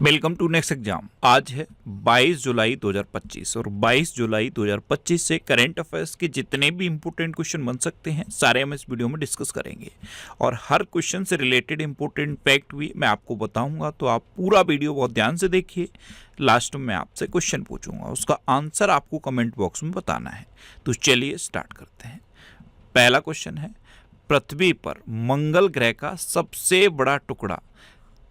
Welcome to next exam. आज है 22 जुलाई 2025 और 22 जुलाई 2025 से करंट अफेयर्स के जितने भी इंपॉर्टेंट क्वेश्चन बन सकते हैं सारे हम इस वीडियो में डिस्कस करेंगे और हर क्वेश्चन से रिलेटेड इंपॉर्टेंट फैक्ट भी मैं आपको बताऊंगा, तो आप पूरा वीडियो बहुत ध्यान से देखिए। लास्ट में मैं आपसे क्वेश्चन पूछूंगा, उसका आंसर आपको कमेंट बॉक्स में बताना है। तो चलिए स्टार्ट करते हैं। पहला क्वेश्चन है, पृथ्वी पर मंगल ग्रह का सबसे बड़ा टुकड़ा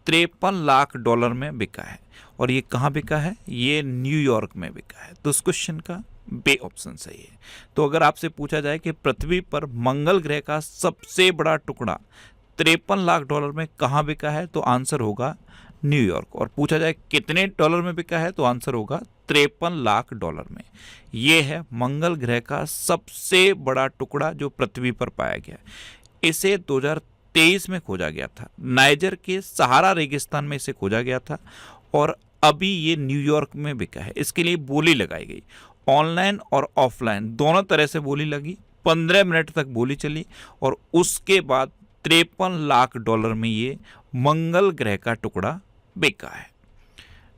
53 लाख डॉलर में बिका है और ये कहाँ बिका है? ये न्यूयॉर्क में बिका है। तो इस क्वेश्चन का बे ऑप्शन सही है। तो अगर आपसे पूछा जाए कि पृथ्वी पर मंगल ग्रह का सबसे बड़ा टुकड़ा 53 लाख डॉलर में कहाँ बिका है, तो आंसर होगा न्यूयॉर्क। और पूछा जाए कितने डॉलर में बिका है, तो आंसर होगा 53 लाख डॉलर में। ये है मंगल ग्रह का सबसे बड़ा टुकड़ा जो पृथ्वी पर पाया गया। इसे 2023 में खोजा गया था, नाइजर के सहारा रेगिस्तान में इसे खोजा गया था और अभी ये न्यूयॉर्क में बिका है। इसके लिए बोली लगाई गई, ऑनलाइन और ऑफलाइन दोनों तरह से बोली लगी। 15 मिनट तक बोली चली और उसके बाद 53 लाख डॉलर में ये मंगल ग्रह का टुकड़ा बिका है।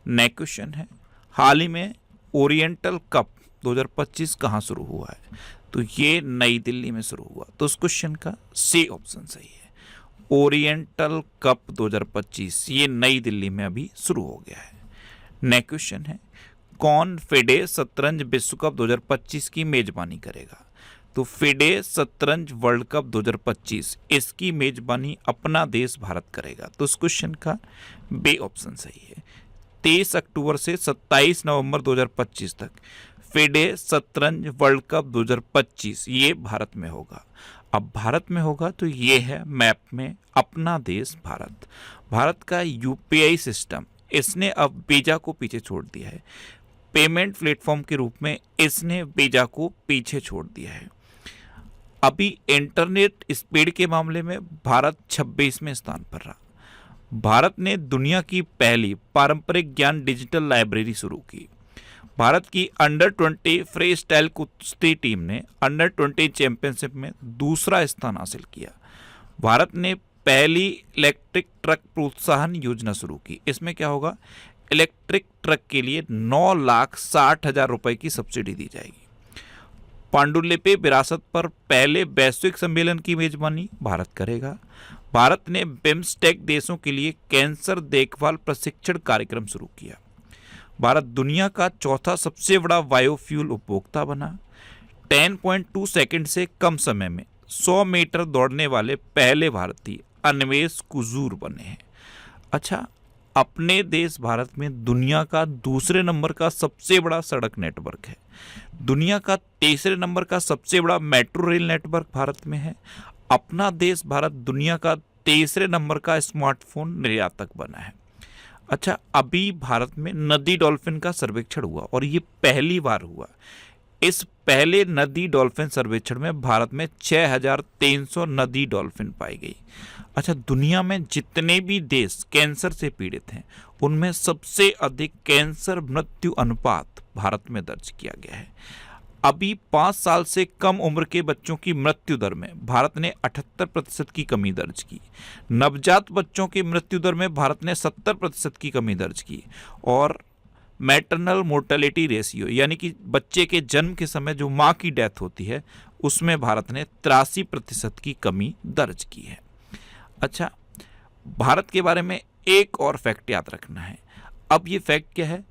नेक्स्ट क्वेश्चन है, हाल ही में ओरिएंटल कप 2025 कहाँ शुरू हुआ है? तो ये नई दिल्ली में शुरू हुआ। तो उस क्वेश्चन का सी ऑप्शन सही है। ओरिएंटल कप 2025 ये नई दिल्ली में अभी शुरू हो गया है। नेक्स्ट क्वेश्चन है, कौन फिडे शतरंज विश्व कप 2025 की मेजबानी करेगा? तो फिडे शतरंज वर्ल्ड कप 2025 इसकी मेजबानी अपना देश भारत करेगा। तो इस क्वेश्चन का बे ऑप्शन सही है। 23 अक्टूबर से 27 नवंबर 2025 तक फिडे शतरंज वर्ल्ड कप 2025 ये भारत में होगा। अब भारत में होगा तो ये है मैप में अपना देश भारत। भारत का यूपीआई सिस्टम इसने अब वीजा को पीछे छोड़ दिया है। पेमेंट प्लेटफॉर्म के रूप में इसने वीजा को पीछे छोड़ दिया है। अभी इंटरनेट स्पीड के मामले में भारत 26वें स्थान पर रहा। भारत ने दुनिया की पहली पारंपरिक ज्ञान डिजिटल लाइब्रेरी शुरू की। भारत की अंडर 20 फ्री स्टाइल कुश्ती टीम ने अंडर 20 चैंपियनशिप में दूसरा स्थान हासिल किया। भारत ने पहली इलेक्ट्रिक ट्रक प्रोत्साहन योजना शुरू की। इसमें क्या होगा? इलेक्ट्रिक ट्रक के लिए 9,60,000 रुपए की सब्सिडी दी जाएगी। पांडुलिपि विरासत पर पहले वैश्विक सम्मेलन की मेजबानी भारत करेगा। भारत ने बिम्स्टेक देशों के लिए कैंसर देखभाल प्रशिक्षण कार्यक्रम शुरू किया। भारत दुनिया का चौथा सबसे बड़ा बायोफ्यूल उपभोक्ता बना। 10.2 सेकंड से कम समय में 100 मीटर दौड़ने वाले पहले भारतीय अन्वेष कुजूर बने हैं। अच्छा, अपने देश भारत में दुनिया का दूसरे नंबर का सबसे बड़ा सड़क नेटवर्क है। दुनिया का तीसरे नंबर का सबसे बड़ा मेट्रो रेल नेटवर्क भारत में है। अपना देश भारत दुनिया का तीसरे नंबर का स्मार्टफोन निर्यातक बना है। अच्छा, अभी भारत में नदी डॉल्फिन का सर्वेक्षण हुआ और ये पहली बार हुआ। इस पहले नदी डॉल्फिन सर्वेक्षण में भारत में 6,300 नदी डॉल्फिन पाई गई। अच्छा, दुनिया में जितने भी देश कैंसर से पीड़ित हैं उनमें सबसे अधिक कैंसर मृत्यु अनुपात भारत में दर्ज किया गया है। अभी 5 साल से कम उम्र के बच्चों की मृत्यु दर में भारत ने 78% की कमी दर्ज की। नवजात बच्चों की मृत्यु दर में भारत ने 70% की कमी दर्ज की। और मैटरनल मोर्टेलिटी रेशियो यानी कि बच्चे के जन्म के समय जो माँ की डेथ होती है उसमें भारत ने 83% की कमी दर्ज की है। अच्छा, भारत के बारे में एक और फैक्ट याद रखना है। अब ये फैक्ट क्या है?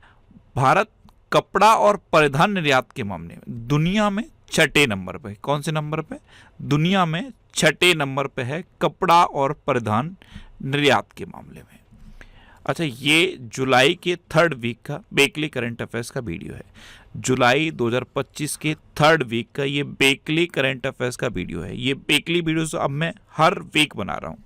भारत कपड़ा और परिधान निर्यात के मामले में दुनिया में 6ठे नंबर पे। कौन से नंबर पे? दुनिया में 6ठे नंबर पे है कपड़ा और परिधान निर्यात के मामले में। अच्छा, ये जुलाई के 3rd वीक का वीकली करंट अफेयर्स का वीडियो है। जुलाई 2025 के 3rd वीक का ये वीकली करंट अफेयर्स का वीडियो है। ये वीकली वीडियोस अब मैं हर वीक बना रहा हूँ।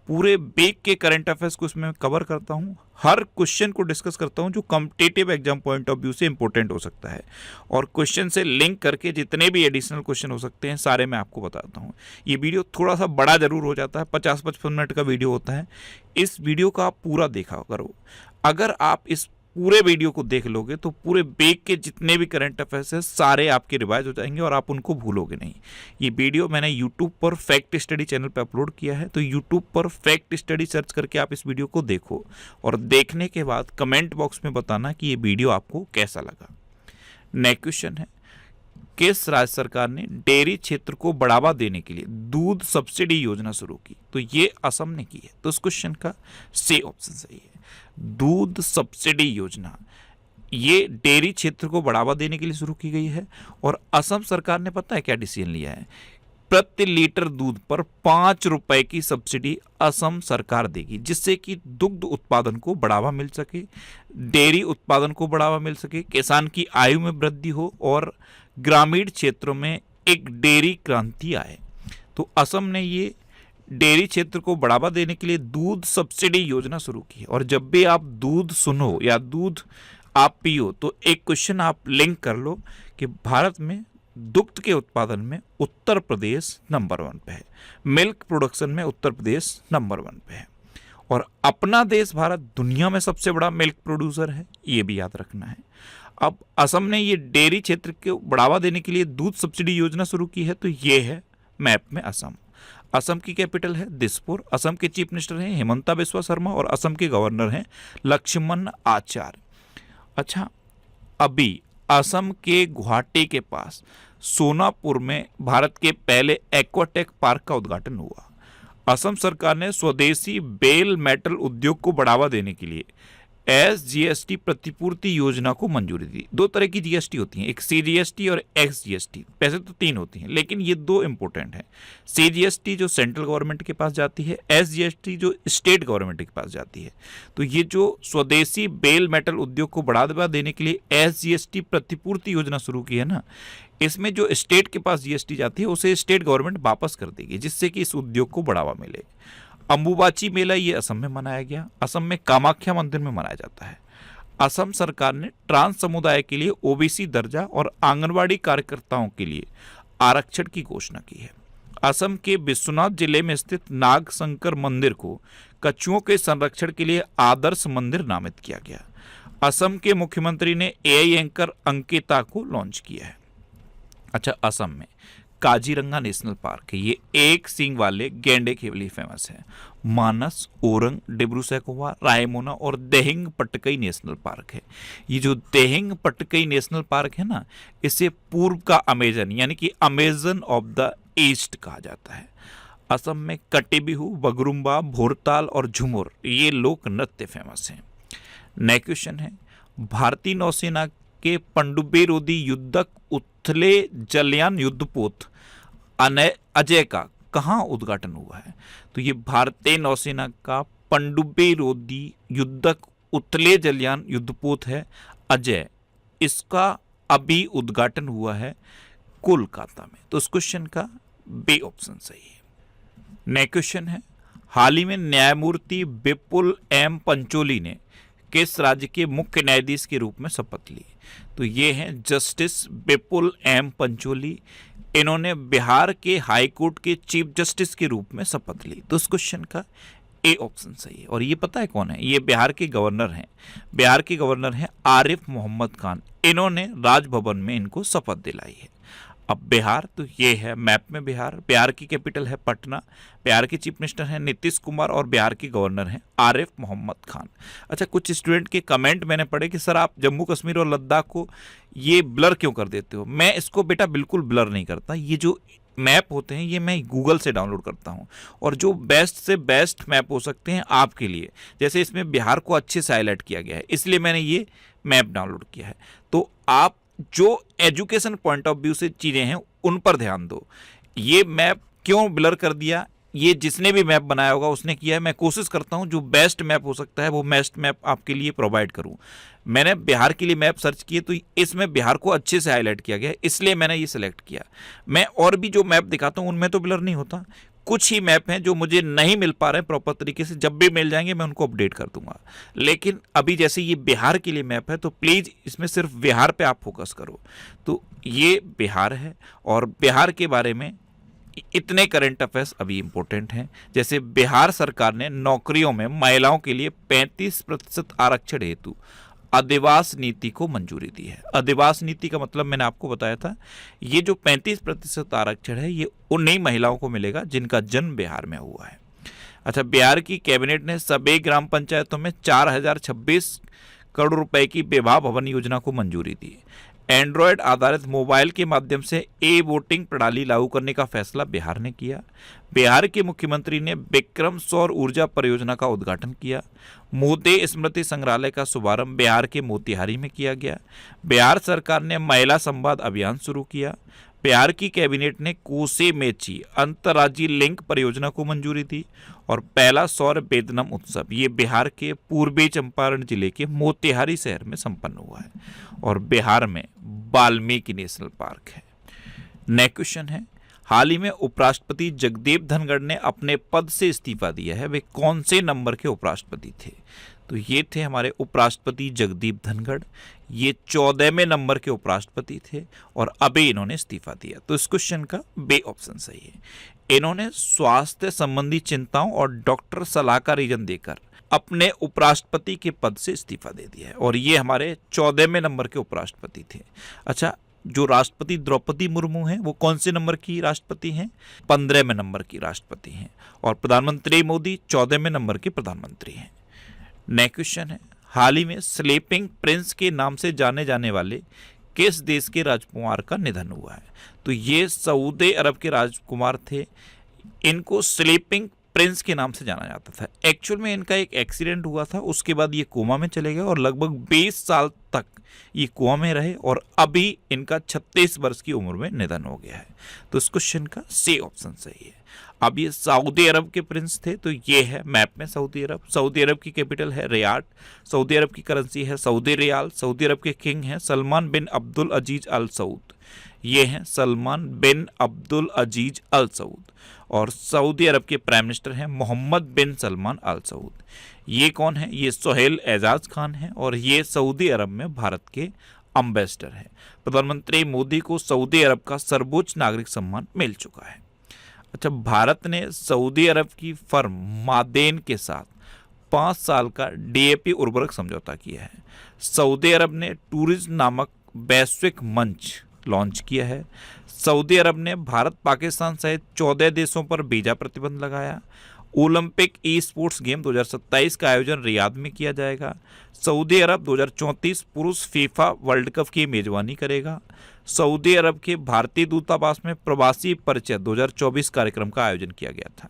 पूरे वीक के करंट अफेयर्स को इसमें कवर करता हूँ। हर क्वेश्चन को डिस्कस करता हूँ जो competitive exam point of view से इंपॉर्टेंट हो सकता है और क्वेश्चन से लिंक करके जितने भी एडिशनल क्वेश्चन हो सकते हैं सारे मैं आपको बताता हूँ। ये वीडियो थोड़ा सा बड़ा जरूर हो जाता है, 50-55 मिनट का वीडियो होता है। इस वीडियो का आप पूरा देखा करो। अगर आप इस पूरे वीडियो को देख लोगे तो पूरे वीक के जितने भी करंट अफेयर्स है सारे आपके रिवाइज हो जाएंगे और आप उनको भूलोगे नहीं। ये वीडियो मैंने यूट्यूब पर फैक्ट स्टडी चैनल पर अपलोड किया है, तो यूट्यूब पर फैक्ट स्टडी सर्च करके आप इस वीडियो को देखो और देखने के बाद कमेंट बॉक्स में बताना कि ये वीडियो आपको कैसा लगा। नेक्स्ट क्वेश्चन है, किस राज्य सरकार ने डेयरी क्षेत्र को बढ़ावा देने के लिए दूध सब्सिडी योजना शुरू की? तो ये असम ने की है, तो इस क्वेश्चन का सी ऑप्शन सही है। दूध सब्सिडी योजना ये डेयरी क्षेत्र को बढ़ावा देने के लिए शुरू की गई है और असम सरकार ने पता है क्या डिसीजन लिया है? प्रति लीटर दूध पर 5 रुपए की सब्सिडी असम सरकार देगी, जिससे कि दुग्ध उत्पादन को बढ़ावा मिल सके, डेयरी उत्पादन को बढ़ावा मिल सके, किसान की आयु में वृद्धि हो और ग्रामीण क्षेत्रों में एक डेयरी क्रांति आए। तो असम ने ये डेयरी क्षेत्र को बढ़ावा देने के लिए दूध सब्सिडी योजना शुरू की है। और जब भी आप दूध सुनो या दूध आप पियो तो एक क्वेश्चन आप लिंक कर लो कि भारत में दुग्ध के उत्पादन में उत्तर प्रदेश नंबर 1 पे है, मिल्क प्रोडक्शन में उत्तर प्रदेश नंबर 1 पे है और अपना देश भारत दुनिया में सबसे बड़ा मिल्क प्रोड्यूसर है, ये भी याद रखना है। अब असम ने ये डेयरी क्षेत्र को बढ़ावा देने के लिए दूध सब्सिडी योजना शुरू की है, तो ये है मैप में असम। असम की कैपिटल है दिसपुर, असम के चीफ मिनिस्टर हैं हेमंता बिस्वा शर्मा और असम के गवर्नर हैं लक्ष्मण आचार्य। अच्छा, अभी असम के गुवाहाटी के पास सोनापुर में भारत के पहले एक्वाटेक पार्क का उद्घाटन हुआ। असम सरकार ने स्वदेशी बेल मेटल उद्योग को बढ़ावा देने के लिए SGST प्रतिपूर्ति योजना को मंजूरी दी। 2 तरह की GST होती हैं, एक CGST और XGST। वैसे तो 3 होती हैं लेकिन ये 2 इंपॉर्टेंट हैं। CGST जो सेंट्रल गवर्नमेंट के पास जाती है, SGST जो स्टेट गवर्नमेंट के पास जाती है। तो ये जो स्वदेशी बेल मेटल उद्योग को बढ़ावा देने के लिए SGST प्रतिपूर्ति योजना शुरू की है ना, इसमें जो स्टेट के पास GST जाती है उसे स्टेट गवर्नमेंट वापस कर देगी, जिससे कि इस उद्योग को बढ़ावा मिले। अंबुबाची मेला ये असम में मनाया गया। असम में कामाख्या मंदिर में मनाया जाता है। असम सरकार ने ट्रांस समुदाय के लिए OBC दर्जा और आंगनवाड़ी कार्यकर्ताओं के लिए आरक्षण की घोषणा की है। असम के विश्वनाथ जिले में स्थित नाग शंकर मंदिर को कछुओं के संरक्षण के लिए आदर्श मंदिर नामित किया गया। असम के मुख्यमंत्री ने AI एंकर अंकिता को लॉन्च किया है। अच्छा, असम में काजीरंगा नेशनल पार्क है, ये एक सींग वाले गैंडे के लिए फेमस है। मानस, ओरंग, डिब्रू सैखोवा, रायमोना और देहिंग पटकई नेशनल पार्क है। ये जो देहिंग पटकई नेशनल पार्क है ना, इसे पूर्व का अमेजन यानी कि अमेजन ऑफ द ईस्ट कहा जाता है। असम में कटिबिहू, बगरुम्बा, भोरताल और झुमुर ये लोक नृत्य फेमस हैं। नेक्स्ट क्वेश्चन है, भारतीय नौसेना के पनडुब्बी रोधी युद्धक उथले जलयान युद्धपोत अजय का कहाँ उद्घाटन हुआ है? तो ये भारतीय नौसेना का पनडुब्बी रोधी युद्धक उथले जलयान युद्धपोत है अजय, इसका अभी उद्घाटन हुआ है कोलकाता में। तो इस क्वेश्चन का बी ऑप्शन सही है। नेक्स्ट क्वेश्चन है, हाल ही में न्यायमूर्ति विपुल एम पंचोली ने किस राज्य के मुख्य न्यायाधीश के रूप में शपथ ली? तो ये हैं जस्टिस विपुल एम पंचोली। इन्होंने बिहार के हाई कोर्ट के चीफ जस्टिस के रूप में शपथ ली। तो इस क्वेश्चन का ए ऑप्शन सही है। और ये पता है कौन है? ये बिहार के गवर्नर हैं। बिहार के गवर्नर हैं आरिफ मोहम्मद खान। इन्होंने राजभवन में इनको शपथ दिलाई है। अब बिहार, तो ये है मैप में बिहार। बिहार की कैपिटल है पटना। बिहार के चीफ मिनिस्टर हैं नीतीश कुमार और बिहार के गवर्नर हैं आरिफ मोहम्मद खान। अच्छा, कुछ स्टूडेंट के कमेंट मैंने पढ़े कि सर आप जम्मू कश्मीर और लद्दाख को ये ब्लर क्यों कर देते हो? मैं इसको बेटा बिल्कुल ब्लर नहीं करता। ये जो मैप होते हैं ये मैं गूगल से डाउनलोड करता हूँ और जो बेस्ट से बेस्ट मैप हो सकते हैं आपके लिए, जैसे इसमें बिहार को अच्छे से हाईलाइट किया गया है, इसलिए मैंने ये मैप डाउनलोड किया है। तो आप जो एजुकेशन पॉइंट ऑफ व्यू से चीज़ें हैं उन पर ध्यान दो। ये मैप क्यों ब्लर कर दिया, ये जिसने भी मैप बनाया होगा उसने किया है। मैं कोशिश करता हूँ जो बेस्ट मैप हो सकता है वो बेस्ट मैप आपके लिए प्रोवाइड करूँ। मैंने बिहार के लिए मैप सर्च किए तो इसमें बिहार को अच्छे से हाईलाइट किया गया, इसलिए मैंने ये सिलेक्ट किया। मैं और भी जो मैप दिखाता हूँ उनमें तो ब्लर नहीं होता। कुछ ही मैप हैं जो मुझे नहीं मिल पा रहे हैं प्रॉपर तरीके से, जब भी मिल जाएंगे मैं उनको अपडेट कर दूंगा। लेकिन अभी जैसे ये बिहार के लिए मैप है तो प्लीज़ इसमें सिर्फ बिहार पे आप फोकस करो। तो ये बिहार है और बिहार के बारे में इतने करंट अफेयर्स अभी इम्पोर्टेंट हैं। जैसे बिहार सरकार ने नौकरियों में महिलाओं के लिए 35% आरक्षण हेतु अधिवास नीति को मंजूरी दी है। अधिवास नीति का मतलब मैंने आपको बताया था, ये जो 35% आरक्षण है ये उन्हीं महिलाओं को मिलेगा जिनका जन्म बिहार में हुआ है। अच्छा, बिहार की कैबिनेट ने सभी ग्राम पंचायतों में 4026 करोड़ रुपए की विवाह भवन योजना को मंजूरी दी। एंड्रॉयड आधारित मोबाइल के माध्यम से वोटिंग प्रणाली लागू करने का फैसला बिहार ने किया। बिहार के मुख्यमंत्री ने विक्रम सौर ऊर्जा परियोजना का उद्घाटन किया। मोदी स्मृति संग्रहालय का शुभारंभ बिहार के मोतिहारी में किया गया। बिहार सरकार ने महिला संवाद अभियान शुरू किया। बिहार की कैबिनेट ने कोसे मेची अंतर्राज्यीय लिंक परियोजना को मंजूरी दी। और पहला सौर वेदनम उत्सव ये बिहार के पूर्वी चंपारण जिले के मोतिहारी शहर में संपन्न हुआ है। और बिहार में वाल्मीकि नेशनल पार्क है। नेक्स्ट क्वेश्चन है, हाल ही में उपराष्ट्रपति जगदीप धनखड़ ने अपने पद से इस्तीफा दिया है, वे कौन से नंबर के उपराष्ट्रपति थे? तो ये थे हमारे उपराष्ट्रपति जगदीप धनखड़, ये 14वें नंबर के उपराष्ट्रपति थे और अभी इन्होंने इस्तीफा दिया। तो इस क्वेश्चन का बे ऑप्शन सही है। इन्होंने स्वास्थ्य संबंधी चिंताओं और डॉक्टर सलाह का रीजन देकर अपने उपराष्ट्रपति के पद से इस्तीफा दे दिया है और ये हमारे 14वें नंबर के उपराष्ट्रपति थे। अच्छा, जो राष्ट्रपति द्रौपदी मुर्मू हैं वो कौन से नंबर की राष्ट्रपति हैं? 15वें नंबर की राष्ट्रपति हैं। और प्रधानमंत्री मोदी 14वें नंबर के प्रधानमंत्री हैं। नेक्स्ट क्वेश्चन है, हाल ही में स्लीपिंग प्रिंस के नाम से जाने जाने वाले किस देश के राजकुमार का निधन हुआ है? तो ये सऊदी अरब के राजकुमार थे। इनको स्लीपिंग प्रिंस के नाम से जाना जाता था। एक्चुअल में इनका एक एक्सीडेंट हुआ था, उसके बाद ये कोमा में चले गए और लगभग 20 साल तक ये कोमा में रहे और अभी इनका 36 वर्ष की उम्र में निधन हो गया है। तो इस क्वेश्चन का सी ऑप्शन सही है। अब ये सऊदी अरब के प्रिंस थे, तो ये है मैप में सऊदी अरब। सऊदी अरब की कैपिटल है रियाद। सऊदी अरब की करेंसी है सऊदी रियाल। सऊदी अरब के किंग हैं सलमान बिन अब्दुल अजीज अल सऊद। ये हैं सलमान बिन अब्दुल अजीज अल सऊद। और सऊदी अरब के प्राइम मिनिस्टर हैं मोहम्मद बिन सलमान अल सऊद। ये कौन है? ये सोहेल एजाज खान हैं और ये सऊदी अरब में भारत के अम्बेसडर हैं। प्रधानमंत्री मोदी को सऊदी अरब का सर्वोच्च नागरिक सम्मान मिल चुका है। अच्छा, भारत ने सऊदी अरब की फर्म मादेन के साथ 5 साल का DAP उर्वरक समझौता किया है। सऊदी अरब ने टूरिज्म नामक वैश्विक मंच लॉन्च किया है। सऊदी अरब ने भारत पाकिस्तान सहित 14 देशों पर वीजा प्रतिबंध लगाया। ओलंपिक स्पोर्ट्स गेम 2027 का आयोजन रियाद में किया जाएगा। सऊदी अरब 2034 पुरुष फीफा वर्ल्ड कप की मेजबानी करेगा। सऊदी अरब के भारतीय दूतावास में प्रवासी परिचय 2024 कार्यक्रम का आयोजन किया गया था।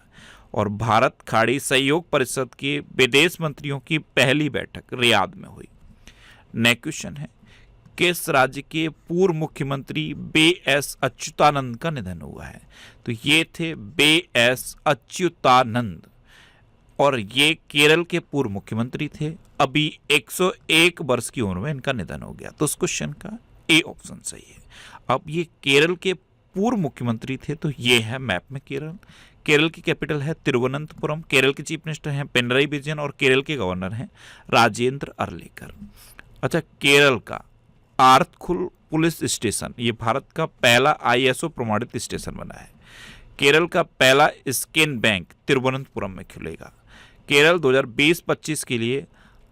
और भारत खाड़ी सहयोग परिषद के विदेश मंत्रियों की पहली बैठक रियाद में हुई। नेक्स्ट क्वेश्चन है, किस राज्य के पूर्व मुख्यमंत्री B.S. अच्युतानंद का निधन हुआ है? तो ये थे B.S. अच्युतानंद और ये केरल के पूर्व मुख्यमंत्री थे। अभी 101 वर्ष की उम्र में इनका निधन हो गया। तो इस क्वेश्चन का ए ऑप्शन सही है। अब ये केरल के पूर्व मुख्यमंत्री थे, तो ये है मैप में केरल। केरल की कैपिटल है तिरुवनंतपुरम। केरल के चीफ मिनिस्टर हैं पिनरई विजयन और केरल के गवर्नर हैं राजेंद्र अर्लेकर। अच्छा, केरल का आर्थकुल पुलिस स्टेशन ये भारत का पहला ISO प्रमाणित स्टेशन बना है। केरल का पहला स्किन बैंक तिरुवनंतपुरम में खुलेगा। केरल 2020-25 के लिए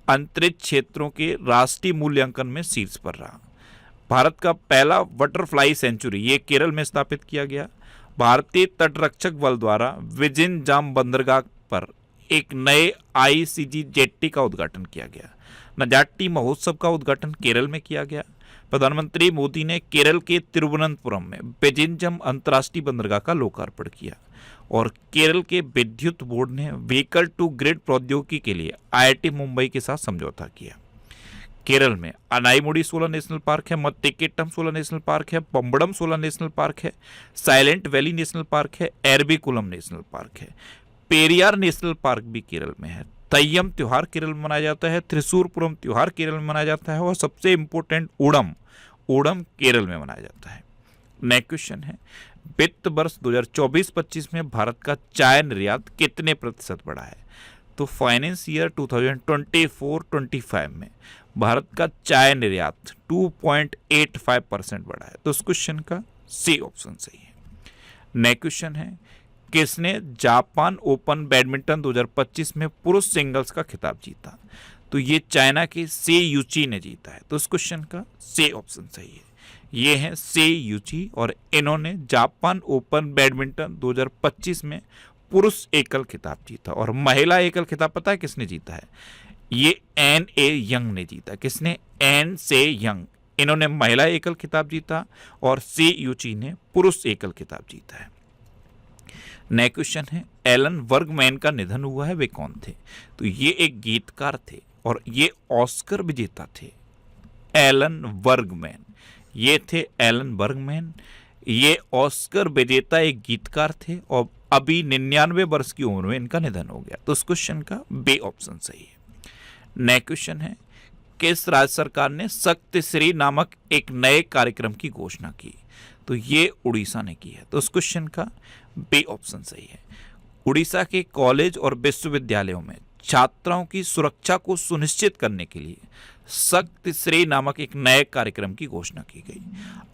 अंतरिक्ष क्षेत्रों के राष्ट्रीय मूल्यांकन में शीर्ष पर रहा। भारत का पहला बटरफ्लाई सेंचुरी ये केरल में स्थापित किया गया। भारतीय तटरक्षक बल द्वारा विजिंजाम बंदरगाह पर एक नए ICG जेट्टी का उद्घाटन किया गया। नजाट्टी महोत्सव का उद्घाटन केरल में किया गया। प्रधानमंत्री मोदी ने केरल के तिरुवनंतपुरम में विजिंजम अंतर्राष्ट्रीय बंदरगाह का लोकार्पण किया। और केरल के विद्युत बोर्ड ने व्हीकल टू ग्रिड प्रौद्योगिकी के लिए IIT मुंबई के साथ समझौता किया। केरल में अनाईमुडी सोलर नेशनल पार्क है, मत्तिकेट्टम सोलर नेशनल पार्क है, पंबड़म सोलर नेशनल पार्क है, साइलेंट वैली नेशनल पार्क है, एरविकुलम नेशनल पार्क है, पेरियार नेशनल पार्क भी केरल में है। तय्यम त्योहार केरल में मनाया जाता है। त्रिशूरपुरम त्योहार केरल में मनाया जाता है और सबसे इंपॉर्टेंट ओणम केरल में मनाया जाता है। नेक्स्ट क्वेश्चन है, वित्त वर्ष 2024-25 में भारत का चाय निर्यात कितने प्रतिशत बढ़ा है? तो फाइनेंस ईयर 2024-25 में भारत का चाय निर्यात 2.85% बढ़ा है। तो उस क्वेश्चन का सी ऑप्शन सही है। नेक्स्ट क्वेश्चन है, किसने जापान ओपन बैडमिंटन 2025 में पुरुष सिंगल्स का खिताब जीता? तो ये चाइना के से यूची ने जीता है। तो इस क्वेश्चन का से ऑप्शन सही है। ये है से यूची और इन्होंने जापान ओपन बैडमिंटन 2025 में पुरुष एकल खिताब जीता। और महिला एकल खिताब पता है किसने जीता है? ये एन ए यंग ने जीता। किसने? एन से यंग। इन्होंने महिला एकल खिताब जीता और से यूची ने पुरुष एकल खिताब जीता है। नेक्स्ट क्वेश्चन है, एलन बर्गमैन का निधन हुआ है, वे कौन थे? तो ये एक गीतकार थे और ये ऑस्कर विजेता थे। एलन बर्गमैन, ये थे एलन बर्गमैन। ये ऑस्कर विजेता एक गीतकार थे और अभी 99 वर्ष की उम्र में इनका निधन हो गया। तो इस क्वेश्चन का बे ऑप्शन सही है। नेक्स्ट क्वेश्चन है, किस राज्य सरकार ने शक्तिश्री नामक एक नए कार्यक्रम की घोषणा की? तो ये उड़ीसा ने की है। तो इस क्वेश्चन का बे ऑप्शन सही है। उड़ीसा के कॉलेज और विश्वविद्यालयों में छात्राओं की सुरक्षा को सुनिश्चित करने के लिए शक्तिश्री नामक एक नए कार्यक्रम की घोषणा की गई।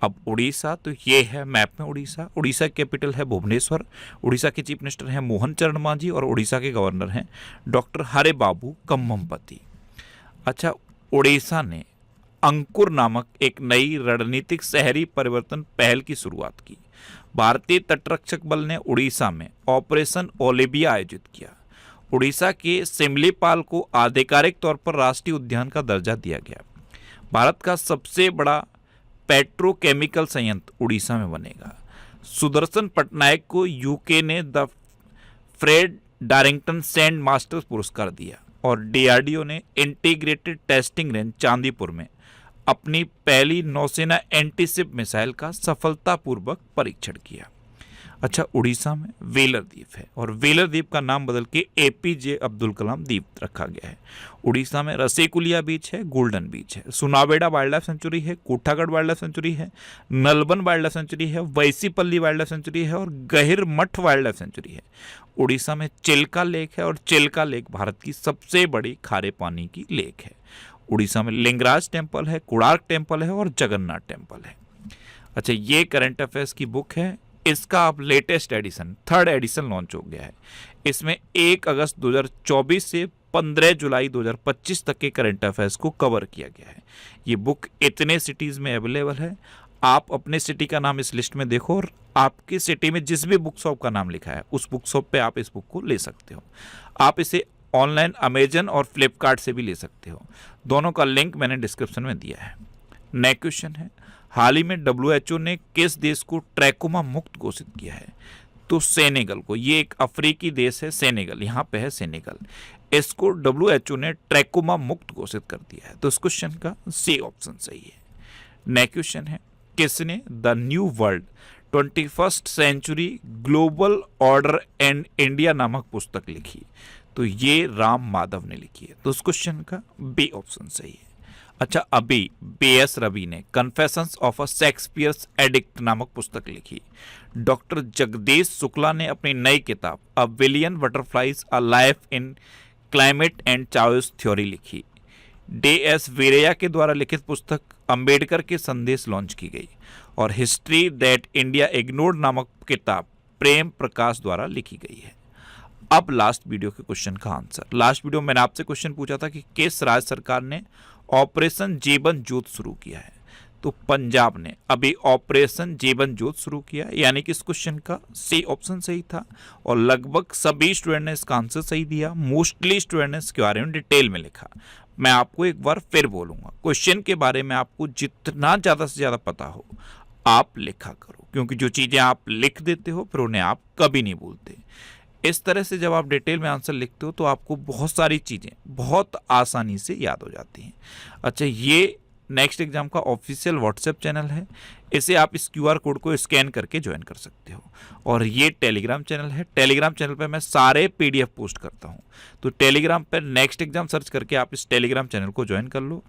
अब उड़ीसा, तो ये है मैप में उड़ीसा। उड़ीसा कैपिटल है भुवनेश्वर। उड़ीसा के चीफ मिनिस्टर हैं मोहन चरण मांझी और उड़ीसा के गवर्नर हैं डॉक्टर हरे बाबू कम्मपति। अच्छा, उड़ीसा ने अंकुर नामक एक नई रणनीतिक शहरी परिवर्तन पहल की शुरुआत की। भारतीय तटरक्षक बल ने उड़ीसा में ऑपरेशन ओलिविया आयोजित किया। उड़ीसा के सिमलीपाल को आधिकारिक तौर पर राष्ट्रीय उद्यान का दर्जा दिया गया। भारत का सबसे बड़ा पेट्रोकेमिकल संयंत्र उड़ीसा में बनेगा। सुदर्शन पटनायक को यूके ने द फ्रेड डारिंगटन सेंट मास्टर्स पुरस्कार दिया और डीआरडीओ ने इंटीग्रेटेड टेस्टिंग रेंज चांदीपुर में अपनी पहली नौसेना एंटीशिप मिसाइल का सफलतापूर्वक परीक्षण किया। अच्छा, उड़ीसा में वेलर द्वीप है और वेलर द्वीप का नाम बदल के एपीजे अब्दुल कलाम द्वीप रखा गया है। उड़ीसा में रसेकुलिया बीच है, गोल्डन बीच है, सुनावेड़ा वाइल्ड लाइफ सेंचुरी है, कोठागढ़ वाइल्ड लाइफ सेंचुरी है, नलबन वाइल्ड लाइफ सेंचुरी है, वैसीपल्ली वाइल्ड लाइफ सेंचुरी है और गहिर मठ वाइल्ड लाइफ सेंचुरी है। उड़ीसा में चिल्का लेक है और चिल्का लेक भारत की सबसे बड़ी खारे पानी की लेक है। उड़ीसा में लिंगराज टेम्पल है, कोणार्क टेम्पल है और जगन्नाथ टेम्पल है। अच्छा, ये करंट अफेयर्स की बुक है। इसका अब latest edition, 3rd edition launch हो गया है। इसमें 1 अगस्त 2024 से 15 जुलाई 2025 तक के करंट अफेयर्स को कवर किया गया है। ये बुक इतने सिटीज़ में अवेलेबल है। आप अपने सिटी का नाम इस लिस्ट में देखो और आपकी सिटी में जिस भी बुक शॉप का नाम लिखा है उस बुक शॉप पे आप इस बुक को ले सकते हो। आप इसे ऑनलाइन अमेजन और फ्लिपकार्ट से भी ले सकते हो। दोनों का लिंक मैंने डिस्क्रिप्शन में दिया है। नेक्स्ट क्वेश्चन है, हाल ही में WHO ने किस देश को ट्रैकोमा मुक्त घोषित किया है? तो सेनेगल को। ये एक अफ्रीकी देश है सेनेगल, यहाँ पे है सेनेगल। इसको WHO ने ट्रैकोमा मुक्त घोषित कर दिया है। तो इस क्वेश्चन का सी ऑप्शन सही है। नेक्स्ट क्वेश्चन है, किसने the new world 21st century global order and India नामक पुस्तक लिखी? तो ये राम माधव ने लिखी है। तो इस क्वेश्चन का बी ऑप्शन सही है। अच्छा, अभी BS रवि ने confessions of a Shakespeare's addict नामक पुस्तक लिखी। डॉक्टर जगदीश शुक्ला ने अपनी नई किताब a billion butterflies a life in climate and chaos theory लिखी। DS वीरैया के द्वारा लिखित पुस्तक अंबेडकर के संदेश लॉन्च की गई और हिस्ट्री दैट इंडिया इग्नोर्ड नामक किताब प्रेम प्रकाश द्वारा लिखी गई है। अब लास्ट वीडियो के क्वेश्चन का आंसर। लास्ट वीडियो में मैंने आपसे क्वेश्चन पूछा था कि किस राज्य सरकार ने ऑपरेशन जीवन ज्योत शुरू किया है? तो पंजाब ने अभी ऑपरेशन जीवन ज्योत शुरू किया, यानी कि इस क्वेश्चन का सी ऑप्शन सही था और लगभग सभी स्टूडेंट ने इसका आंसर सही दिया। मोस्टली स्टूडेंट ने इसके बारे में डिटेल में लिखा। मैं आपको एक बार फिर बोलूंगा, क्वेश्चन के बारे में आपको जितना ज़्यादा से ज़्यादा पता हो आप लिखा करो, क्योंकि जो चीज़ें आप लिख देते हो फिर उन्हें आप कभी नहीं भूलते। इस तरह से जब आप डिटेल में आंसर लिखते हो तो आपको बहुत सारी चीज़ें बहुत आसानी से याद हो जाती हैं। अच्छा, ये नेक्स्ट एग्जाम का ऑफिशियल व्हाट्सएप चैनल है। इसे आप इस QR कोड को स्कैन करके ज्वाइन कर सकते हो। और ये टेलीग्राम चैनल है। टेलीग्राम चैनल पर मैं सारे PDF पोस्ट करता हूँ। तो टेलीग्राम पर नेक्स्ट एग्जाम सर्च करके आप इस टेलीग्राम चैनल को ज्वाइन कर लो।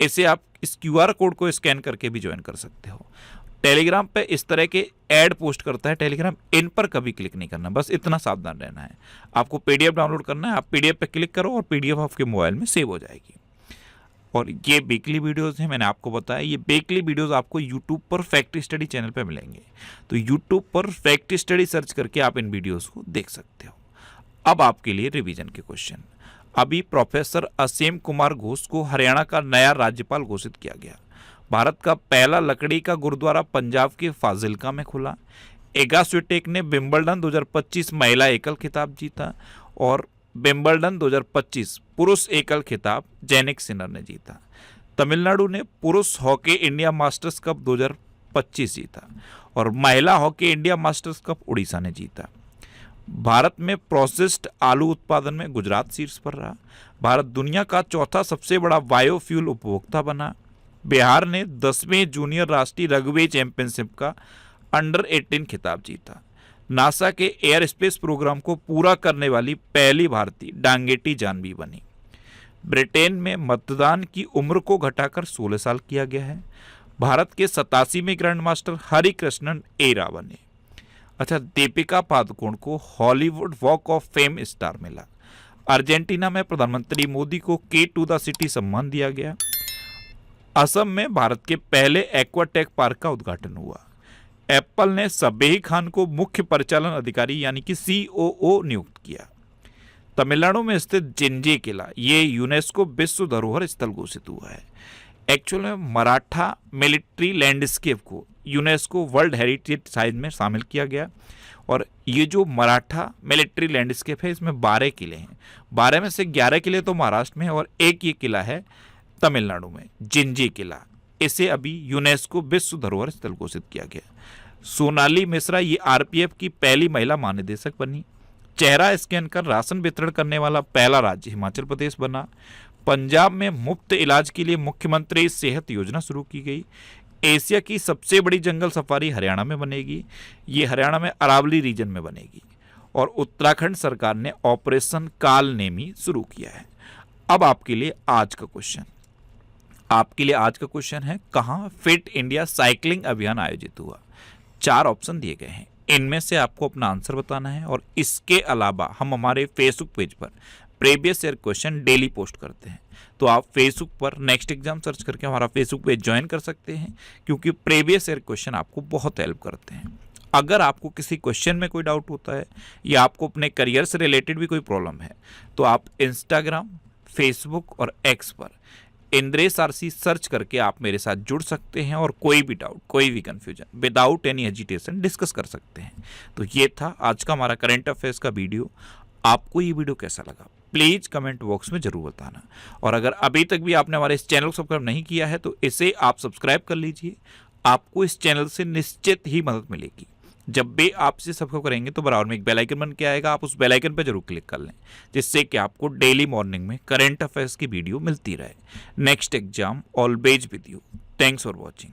इसे आप इस QR कोड को स्कैन करके भी ज्वाइन कर सकते हो। टेलीग्राम पे इस तरह के ऐड पोस्ट करता है टेलीग्राम, इन पर कभी क्लिक नहीं करना, बस इतना सावधान रहना है। आपको PDF डाउनलोड करना है, आप PDF पे क्लिक करो और PDF आपके मोबाइल में सेव हो जाएगी। और ये वीकली वीडियोस हैं, मैंने आपको बताया ये वीकली वीडियोस आपको यूट्यूब पर फैक्ट स्टडी चैनल पे मिलेंगे। तो यूट्यूब पर फैक्ट स्टडी सर्च करके आप इन वीडियोस को देख सकते हो। अब आपके लिए रिवीजन के क्वेश्चन। अभी प्रोफेसर असीम कुमार घोष को हरियाणा का नया राज्यपाल घोषित किया गया। भारत का पहला लकड़ी का गुरुद्वारा पंजाब के फाजिल्का में खुला। इगा स्विटेक ने विंबलडन 2025 महिला एकल खिताब जीता और विंबलडन 2025 पुरुष एकल खिताब जैनिक सिनर ने जीता। तमिलनाडु ने पुरुष हॉकी इंडिया मास्टर्स कप 2025 जीता और महिला hockey India masters cup Orissa ने जीता। भारत में प्रोसेस्ड आलू उत्पादन में गुजरात शीर्ष पर रहा। भारत दुनिया का चौथा सबसे बड़ा बायोफ्यूल उपभोक्ता बना। बिहार ने 10वें जूनियर राष्ट्रीय रग्बी चैंपियनशिप का अंडर 18 खिताब जीता। नासा के एयर स्पेस प्रोग्राम को पूरा करने वाली पहली भारतीय डांगेटी जानवी बनी। ब्रिटेन में मतदान की उम्र को घटाकर 16 साल किया गया है। भारत के 87वें ग्रैंड मास्टर हरिकृष्णन एरा बने। अच्छा, दीपिका पादुकोण को Hollywood walk of fame star मिला। अर्जेंटीना में प्रधानमंत्री मोदी को के टू द सिटी सम्मान दिया गया। असम में भारत के पहले एक्वाटेक पार्क का उद्घाटन हुआ। एप्पल ने सबेही खान को मुख्य परिचालन अधिकारी यानी कि COO नियुक्त किया। तमिलनाडु में स्थित जिंजी किला ये यूनेस्को विश्व धरोहर स्थल घोषित हुआ है। एक्चुअल में मराठा मिलिट्री लैंडस्केप को यूनेस्को वर्ल्ड हेरिटेज साइट में शामिल किया गया और ये जो मराठा मिलिट्री लैंडस्केप है इसमें 12 किले हैं। 12 में से 11 किले तो महाराष्ट्र में और एक ये किला है तमिलनाडु में, जिंजी किला। इसे अभी यूनेस्को विश्व धरोहर स्थल घोषित किया गया। सोनाली मिश्रा ये RPF की पहली महिला महानिदेशक बनी। चेहरा स्कैन कर राशन वितरण करने वाला पहला राज्य हिमाचल प्रदेश बना। पंजाब में मुफ्त इलाज के लिए मुख्यमंत्री सेहत योजना शुरू की गई। एशिया की सबसे बड़ी जंगल सफारी हरियाणा में बनेगी। ये हरियाणा में अरावली रीजन में बनेगी। और उत्तराखंड सरकार ने ऑपरेशन काल नेमी शुरू किया है। अब आपके लिए आज का क्वेश्चन है कहाँ फिट इंडिया साइकिलिंग अभियान आयोजित हुआ। 4 ऑप्शन दिए गए हैं, इनमें से आपको अपना आंसर बताना है। और इसके अलावा हम हमारे फेसबुक पेज पर previous year question daily post करते हैं, तो आप फेसबुक पर नेक्स्ट एग्जाम सर्च करके हमारा फेसबुक पेज ज्वाइन कर सकते हैं, क्योंकि प्रीवियस ईयर क्वेश्चन आपको बहुत हेल्प करते हैं। अगर आपको किसी क्वेश्चन में कोई डाउट होता है या आपको अपने करियर से रिलेटेड भी कोई प्रॉब्लम है, तो आप इंस्टाग्राम, फेसबुक और एक्स पर इंद्रेश RC सर्च करके आप मेरे साथ जुड़ सकते हैं और कोई भी डाउट, कोई भी confusion without any hesitation discuss कर सकते हैं। तो ये था आज का हमारा करंट अफेयर्स का वीडियो। आपको ये वीडियो कैसा लगा प्लीज़ कमेंट बॉक्स में जरूर बताना। और अगर अभी तक भी आपने हमारे इस चैनल को सब्सक्राइब नहीं किया है तो इसे आप सब्सक्राइब कर लीजिए। आपको इस चैनल से निश्चित ही मदद मिलेगी। जब भी आप इसे सब्सक्राइब करेंगे तो बराबर में एक बेल आइकन बन के आएगा, आप उस बेल आइकन पर जरूर क्लिक कर लें, जिससे कि आपको डेली मॉर्निंग में करंट अफेयर्स की वीडियो मिलती रहे। Next exam always with you. Thanks for watching.